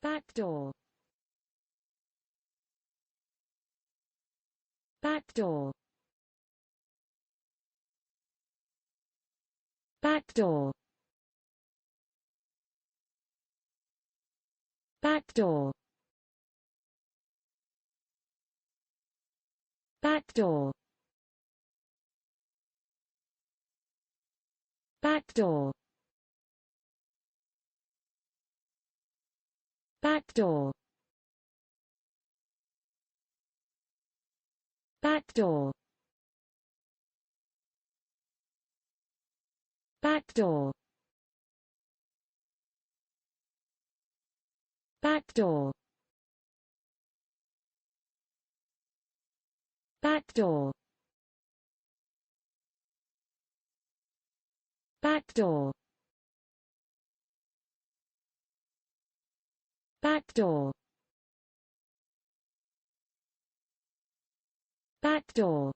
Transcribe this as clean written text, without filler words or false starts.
backdoor, backdoor, backdoor, backdoor, backdoor, backdoor, backdoor, backdoor, backdoor, backdoor, backdoor, backdoor, backdoor, backdoor,